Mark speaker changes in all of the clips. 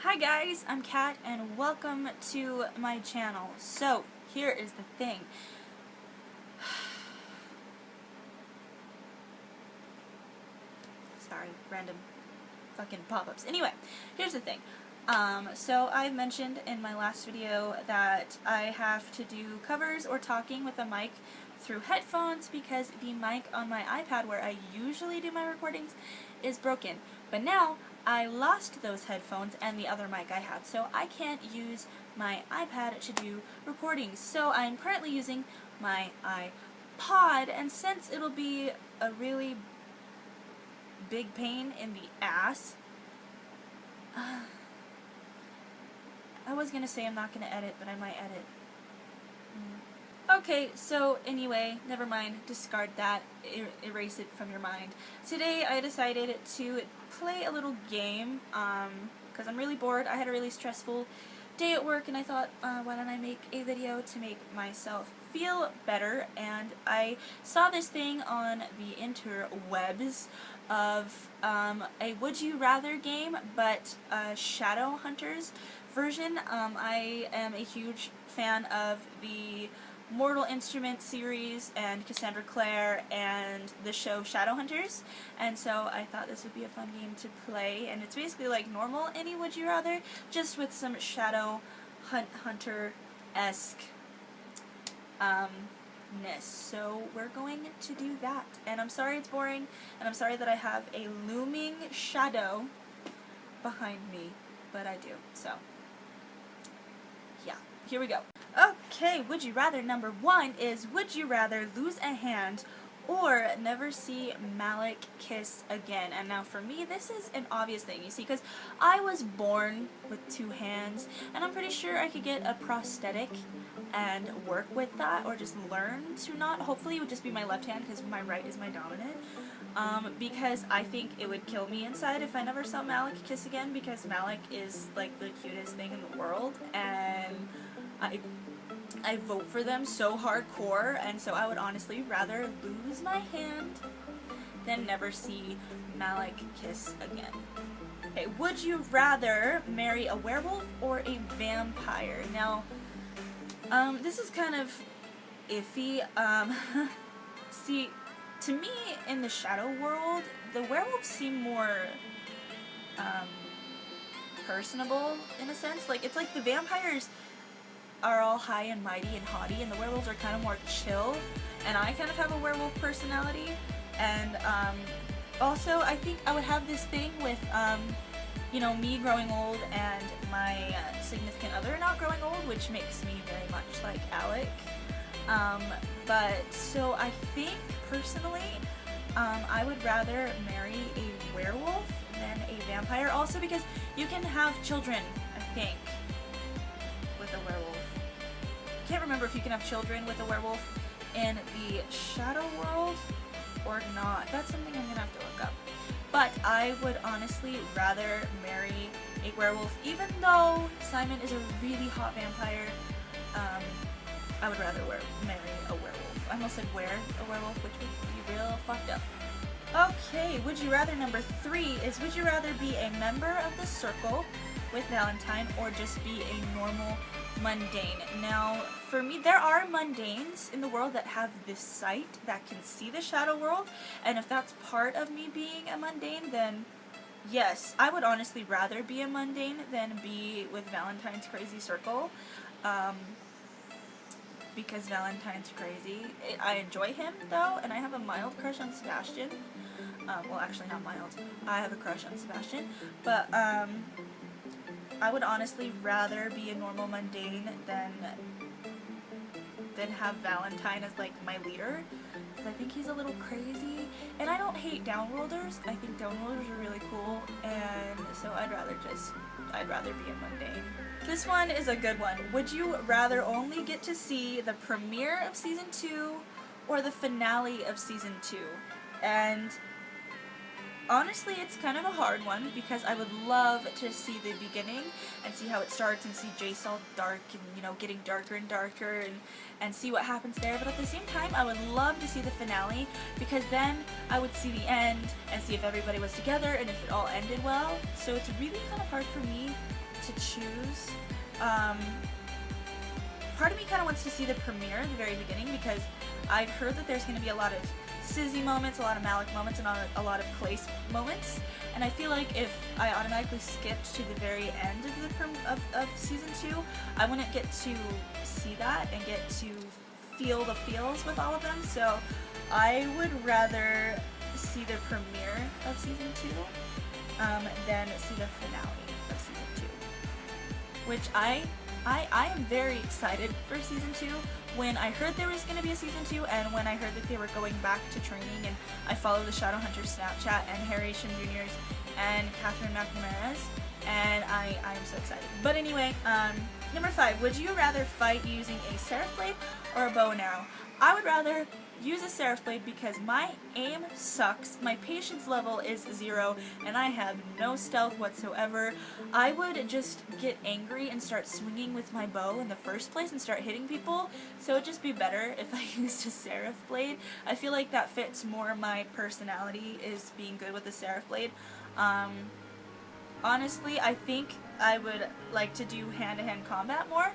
Speaker 1: Hi guys, I'm Kat and welcome to my channel. So, here is the thing. Sorry, random fucking pop-ups. Anyway, here's the thing. So I mentioned in my last video that I have to do covers or talking with a mic through headphones because the mic on my iPad where I usually do my recordings is broken. But now I lost those headphones and the other mic I had, so I can't use my iPad to do recordings. So I'm currently using my iPod, and since it'll be a really big pain in the ass, I was gonna say I'm not gonna edit, but I might edit. Okay, so anyway, never mind, discard that, erase it from your mind. Today I decided to play a little game, because I'm really bored. I had a really stressful day at work, and I thought, why don't I make a video to make myself feel better, and I saw this thing on the interwebs of a Would You Rather game, but a Shadowhunters version. I am a huge fan of the Mortal Instruments series and Cassandra Clare and the show Shadowhunters, and so I thought this would be a fun game to play, and it's basically like normal any Would You Rather, just with some Shadowhunter-esque ness. So we're going to do that, and I'm sorry it's boring, and I'm sorry that I have a looming shadow behind me, but I do, so yeah, here we go. Okay, would you rather number 1 is, would you rather lose a hand or never see Malik kiss again? And now for me, this is an obvious thing, you see, because I was born with 2 hands, and I'm pretty sure I could get a prosthetic and work with that, or just learn to not. Hopefully it would just be my left hand, because my right is my dominant. Because I think it would kill me inside if I never saw Malik kiss again, because Malik is like the cutest thing in the world, and I vote for them so hardcore, and so I would honestly rather lose my hand than never see Malik kiss again. Okay, would you rather marry a werewolf or a vampire? Now, this is kind of iffy. See, to me, in the shadow world, the werewolves seem more personable in a sense. Like, it's like the vampires are all high and mighty and haughty, and the werewolves are kind of more chill, and I kind of have a werewolf personality, and also I think I would have this thing with you know, me growing old and my significant other not growing old, which makes me very much like Alec. But so I think personally I would rather marry a werewolf than a vampire, also because you can have children, I think, with a werewolf. I can't remember if you can have children with a werewolf in the shadow world or not. That's something I'm gonna have to look up. But I would honestly rather marry a werewolf, even though Simon is a really hot vampire. I would rather marry a werewolf. I almost said wear a werewolf, which would be real fucked up. Okay, would you rather number 3 is, would you rather be a member of the Circle with Valentine or just be a normal mundane? Now, for me, there are mundanes in the world that have this sight that can see the shadow world, and if that's part of me being a mundane, then yes, I would honestly rather be a mundane than be with Valentine's crazy circle, because Valentine's crazy. I enjoy him, though, and I have a mild crush on Sebastian. Well, actually not mild. I have a crush on Sebastian, but I would honestly rather be a normal mundane than have Valentine as like my leader, because I think he's a little crazy, and I don't hate downworlders. I think downworlders are really cool, and so I'd rather be a mundane. This one is a good one. Would you rather only get to see the premiere of season 2 or the finale of season 2? And honestly, it's kind of a hard one, because I would love to see the beginning and see how it starts and see Jace all dark and, you know, getting darker and darker, and see what happens there. But at the same time, I would love to see the finale, because then I would see the end and see if everybody was together and if it all ended well. So it's really kind of hard for me to choose, part of me kind of wants to see the premiere at the very beginning, because I've heard that there's going to be a lot of Sizzy moments, a lot of Malik moments, and a lot of Clace moments, and I feel like if I automatically skipped to the very end of season 2, I wouldn't get to see that and get to feel the feels with all of them, so I would rather see the premiere of season 2 than see the finale of season 2, which I am very excited for season 2. When I heard there was going to be a season 2, and when I heard that they were going back to training, and I follow the Shadowhunters Snapchat and Harry Shim Jr.'s and Catherine McNamara's, and I am so excited. But anyway, number 5, would you rather fight using a Seraph Blade or a bow and arrow? I would rather use a Seraph Blade because my aim sucks, my patience level is 0, and I have no stealth whatsoever. I would just get angry and start swinging with my bow in the first place and start hitting people, so it'd just be better if I used a Seraph Blade. I feel like that fits more my personality, is being good with a Seraph Blade. Honestly, I think I would like to do hand-to-hand combat more,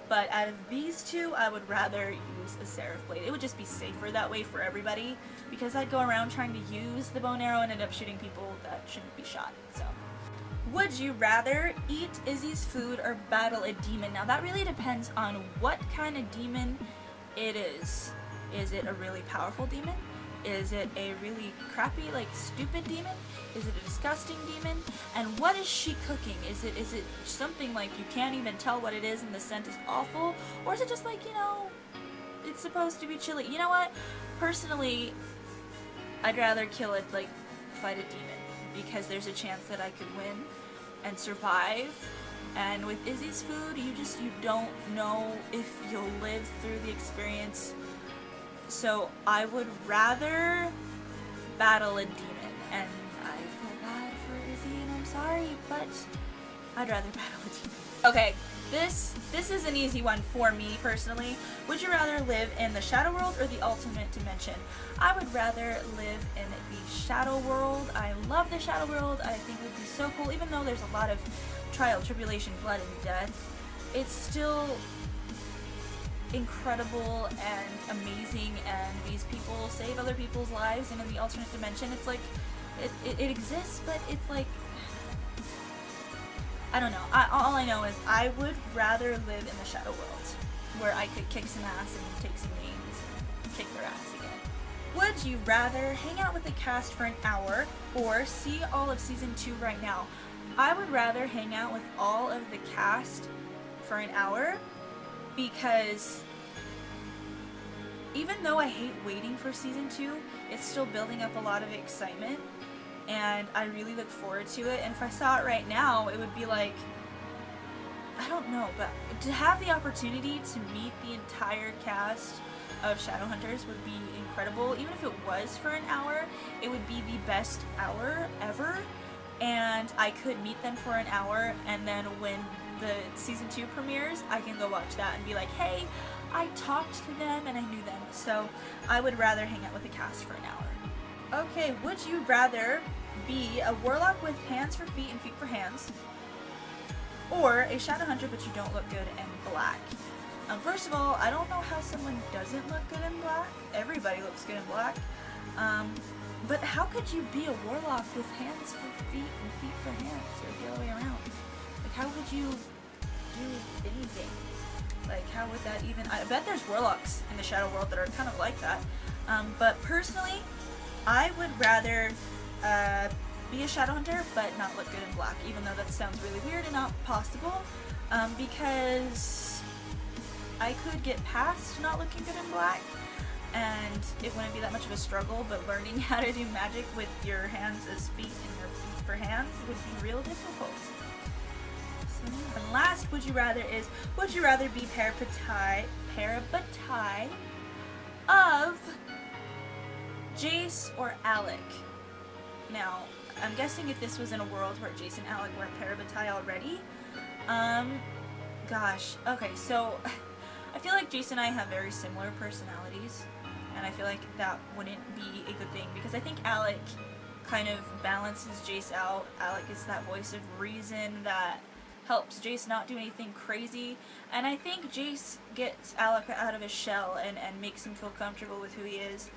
Speaker 1: but out of these two, I would rather use a Seraph Blade. It would just be safer that way for everybody, because I'd go around trying to use the bow and arrow and end up shooting people that shouldn't be shot. So, would you rather eat Izzy's food or battle a demon? Now that really depends on what kind of demon it is. Is it a really powerful demon? Is it a really crappy, like, stupid demon? Is it a disgusting demon? And what is she cooking? Is it something like you can't even tell what it is and the scent is awful? Or is it just like, you know, it's supposed to be chilly? You know what? Personally, I'd rather kill it, like, fight a demon, because there's a chance that I could win and survive. And with Izzy's food, you don't know if you'll live through the experience. So I would rather battle a demon, and I feel bad for Izzy, and I'm sorry, but I'd rather battle a demon. Okay, this is an easy one for me personally. Would you rather live in the Shadow World or the Ultimate Dimension? I would rather live in the Shadow World. I love the Shadow World. I think it would be so cool, even though there's a lot of trial, tribulation, blood, and death. It's still incredible and amazing, and these people save other people's lives, and in the alternate dimension it's like it exists, but it's like, I don't know. All I know is I would rather live in the Shadow World, where I could kick some ass and take some names and kick their ass again. Would you rather hang out with the cast for an hour or see all of season 2 right now? I would rather hang out with all of the cast for an hour, because even though I hate waiting for season 2, it's still building up a lot of excitement, and I really look forward to it. And if I saw it right now, it would be like, I don't know, but to have the opportunity to meet the entire cast of Shadowhunters would be incredible. Even if it was for an hour, it would be the best hour ever, and I could meet them for an hour, and then when the season 2 premieres, I can go watch that and be like, hey, I talked to them and I knew them. So I would rather hang out with the cast for an hour. Okay, would you rather be a warlock with hands for feet and feet for hands, or a Shadowhunter but you don't look good in black? First of all, I don't know how someone doesn't look good in black. Everybody looks good in black. But how could you be a warlock with hands for feet and feet for hands, or the other way around? Like, how would you do anything? Like, how would that even... I bet there's warlocks in the Shadow World that are kind of like that. But personally, I would rather be a Shadowhunter but not look good in black, even though that sounds really weird and not possible, because I could get past not looking good in black, and it wouldn't be that much of a struggle, but learning how to do magic with your hands as feet and your feet for hands would be real difficult. And last would you rather is, would you rather be parabatai of Jace or Alec? Now, I'm guessing if this was in a world where Jace and Alec were parabatai already. Gosh, okay, so I feel like Jace and I have very similar personalities, and I feel like that wouldn't be a good thing, because I think Alec kind of balances Jace out. Alec is that voice of reason that helps Jace not do anything crazy, and I think Jace gets Alec out of his shell and makes him feel comfortable with who he is.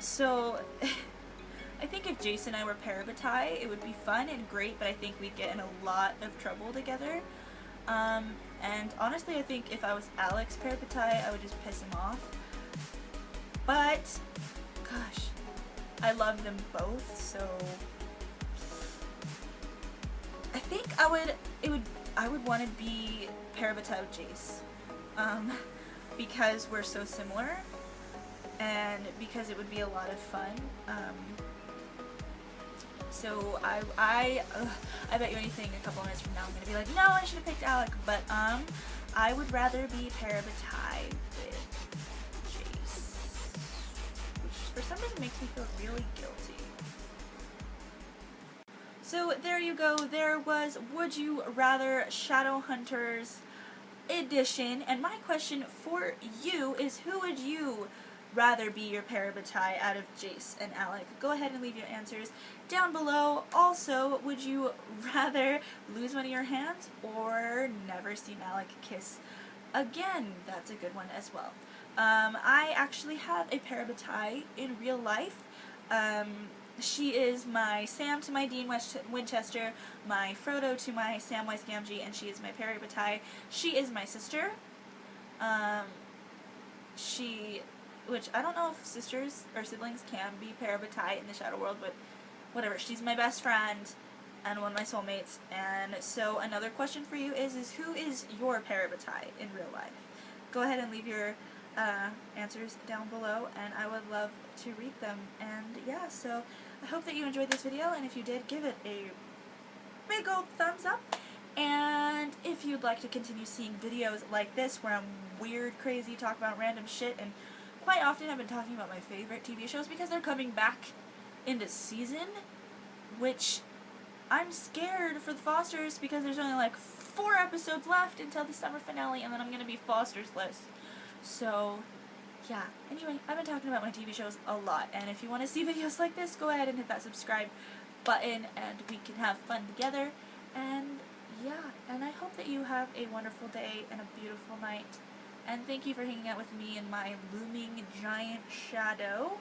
Speaker 1: So I think if Jace and I were parabatai, it would be fun and great, but I think we'd get in a lot of trouble together. And honestly, I think if I was Alec's parabatai, I would just piss him off. But gosh, I love them both, so I think I would want to be parabatai with Jace, because we're so similar, and because it would be a lot of fun. So I bet you anything a couple of minutes from now I'm gonna be like, no, I should have picked Alec, but I would rather be parabatai with Jace, which for some reason makes me feel really guilty. So there you go, there was Would You Rather Shadowhunters edition, and my question for you is, who would you rather be your parabatai out of Jace and Alec? Go ahead and leave your answers down below. Also, would you rather lose one of your hands or never see Alec kiss again? That's a good one as well. I actually have a parabatai in real life. She is my Sam to my Dean Winchester, my Frodo to my Samwise Gamgee, and she is my parabatai. She is my sister. Which I don't know if sisters or siblings can be parabatai in the Shadow World, but whatever. She's my best friend and one of my soulmates. And so another question for you is who is your parabatai in real life? Go ahead and leave your answers down below, and I would love to read them. And yeah, so I hope that you enjoyed this video, and if you did, give it a big old thumbs up. And if you'd like to continue seeing videos like this where I'm weird, crazy, talk about random shit, and quite often I've been talking about my favorite TV shows because they're coming back into season, which I'm scared for the Fosters because there's only like 4 episodes left until the summer finale, and then I'm going to be Fosters-less. So yeah, anyway, I've been talking about my TV shows a lot, and if you want to see videos like this, go ahead and hit that subscribe button and we can have fun together. And yeah, and I hope that you have a wonderful day and a beautiful night. And thank you for hanging out with me in my looming giant shadow.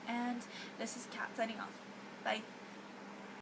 Speaker 1: And this is Kat signing off. Bye.